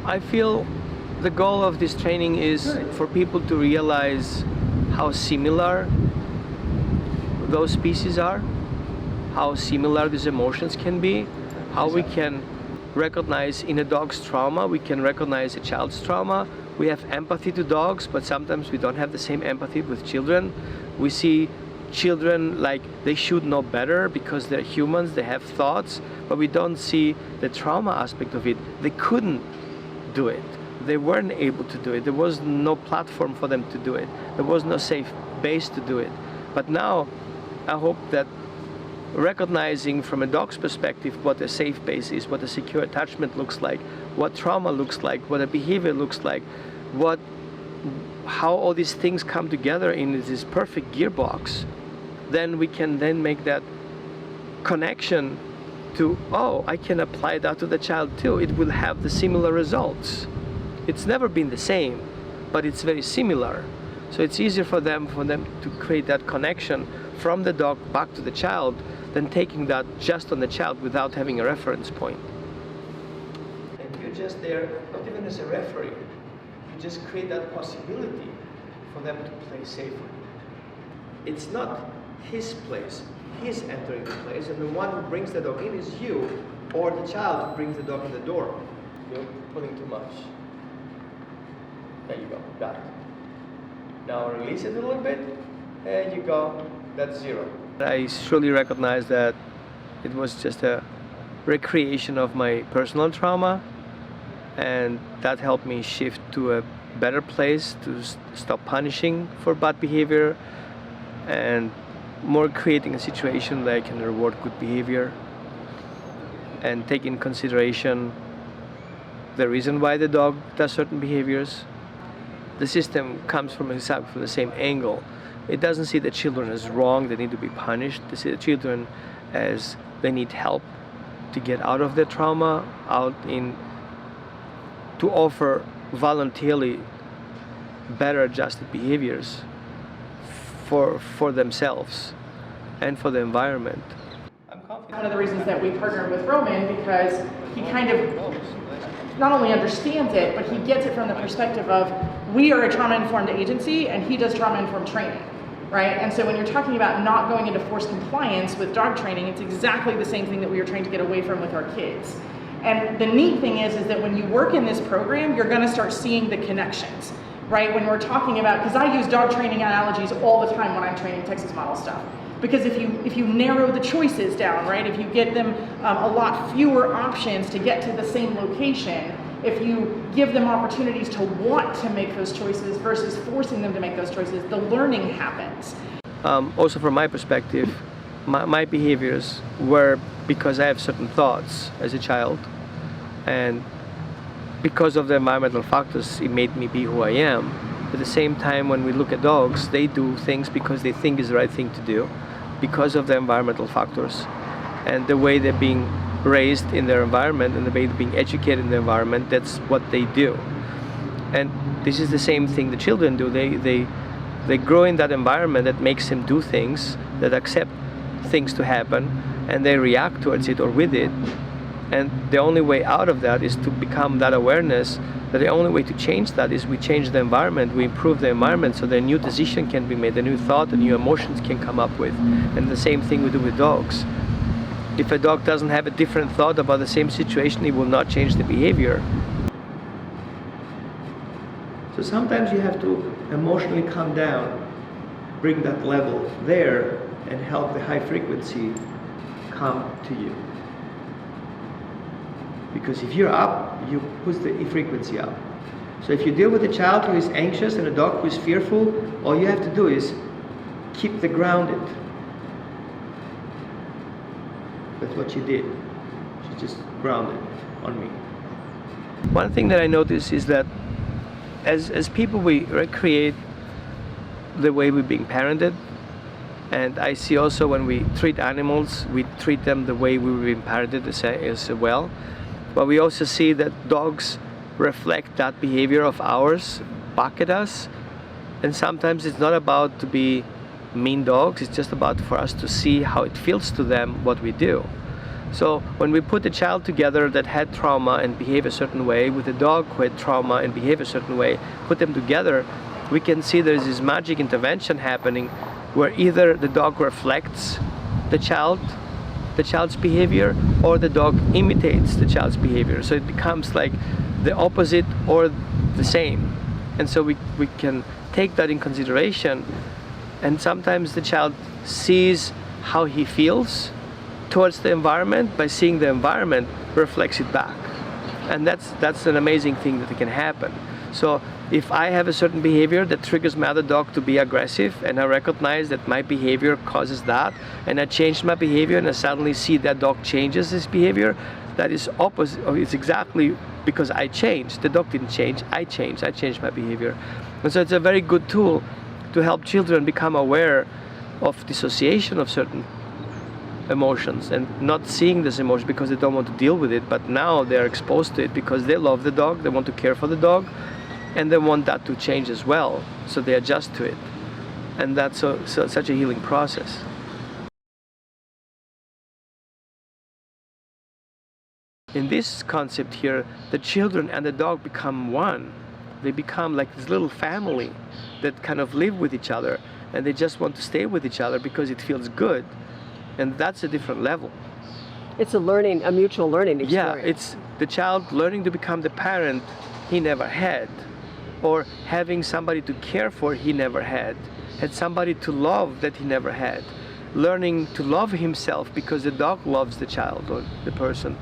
I feel the goal of this training is for people to realize how similar those species are, how similar these emotions can be, how we can recognize in a dog's trauma, we can recognize a child's trauma. We have empathy to dogs, but sometimes we don't have the same empathy with children. We see children like they should know better because they're humans, they have thoughts, but we don't see the trauma aspect of it. They couldn't do it. They weren't able to do it. There was no platform for them to do it. There was no safe base to do it. But now I hope that recognizing from a dog's perspective what a safe base is, what a secure attachment looks like, what trauma looks like, what a behavior looks like, how all these things come together in this perfect gearbox, then we can then make that connection to, oh, I can apply that to the child too. It will have the similar results. It's never been the same, but it's very similar. So it's easier for them to create that connection from the dog back to the child than taking that just on the child without having a reference point. And you're just there, not even as a referee, you just create that possibility for them to play safely. It's not his place, he's entering the place, and the one who brings the dog in is you, or the child who brings the dog in the door. You're pulling too much. There you go, got it. Now release it a little bit, and you go, that's 0. I surely recognize that it was just a recreation of my personal trauma, and that helped me shift to a better place, to stop punishing for bad behavior and more creating a situation that I can reward good behavior and take in consideration the reason why the dog does certain behaviors. The system comes from exactly the same angle. It doesn't see the children as wrong, they need to be punished. They see the children as they need help to get out of their trauma, to offer voluntarily better adjusted behaviors for themselves and for the environment. One of the reasons that we partnered with Roman, because he kind of not only understands it, but he gets it from the perspective of, we are a trauma-informed agency and he does trauma-informed training, right? And so when you're talking about not going into forced compliance with dog training, it's exactly the same thing that we were trying to get away from with our kids. And the neat thing is that when you work in this program, you're gonna start seeing the connections, right? When we're talking about, because I use dog training analogies all the time when I'm training Texas model stuff. Because if you narrow the choices down, right? If you get them a lot fewer options to get to the same location, if you give them opportunities to want to make those choices versus forcing them to make those choices, the learning happens. Also from my perspective, my behaviors were because I have certain thoughts as a child, and because of the environmental factors, it made me be who I am. At the same time, when we look at dogs, they do things because they think is the right thing to do, because of the environmental factors and the way they're being raised in their environment and the way they're being educated in the environment. That's what they do. And this is the same thing the children do. They grow in that environment that makes them do things, that accept things to happen, and they react towards it or with it. And the only way out of that is to become that awareness that the only way to change that is we change the environment, we improve the environment so that a new decision can be made, a new thought, a new emotions can come up with. And the same thing we do with dogs. If a dog doesn't have a different thought about the same situation, it will not change the behavior. So sometimes you have to emotionally calm down, bring that level there, and help the high frequency come to you. Because if you're up, you push the frequency up. So if you deal with a child who is anxious and a dog who is fearful, all you have to do is keep the grounded. That's what she did. She just grounded on me. One thing that I notice is that as people, we recreate the way we're being parented. And I see also when we treat animals, we treat them the way we were being parented as well. But we also see that dogs reflect that behavior of ours back at us. And sometimes it's not about to be mean dogs, it's just about for us to see how it feels to them what we do. So when we put a child together that had trauma and behave a certain way with a dog who had trauma and behave a certain way, put them together, we can see there's this magic intervention happening where either the dog reflects the child's behavior, or the dog imitates the child's behavior. So it becomes like the opposite or the same. And so we can take that in consideration, and sometimes the child sees how he feels towards the environment. By seeing the environment, reflects it back. And that's an amazing thing that can happen. So if I have a certain behavior that triggers my other dog to be aggressive, and I recognize that my behavior causes that, and I change my behavior, and I suddenly see that dog changes his behavior, that is opposite. It's exactly because I changed. The dog didn't change, I changed my behavior. And so it's a very good tool to help children become aware of dissociation of certain emotions and not seeing this emotion because they don't want to deal with it, but now they're exposed to it because they love the dog, they want to care for the dog, and they want that to change as well, so they adjust to it. And that's such a healing process. In this concept here, the children and the dog become one. They become like this little family that kind of live with each other, and they just want to stay with each other because it feels good. And that's a different level. It's a mutual learning experience. Yeah, it's the child learning to become the parent he never had, or having somebody to care for he never had somebody to love that he never had, learning to love himself because the dog loves the child or the person.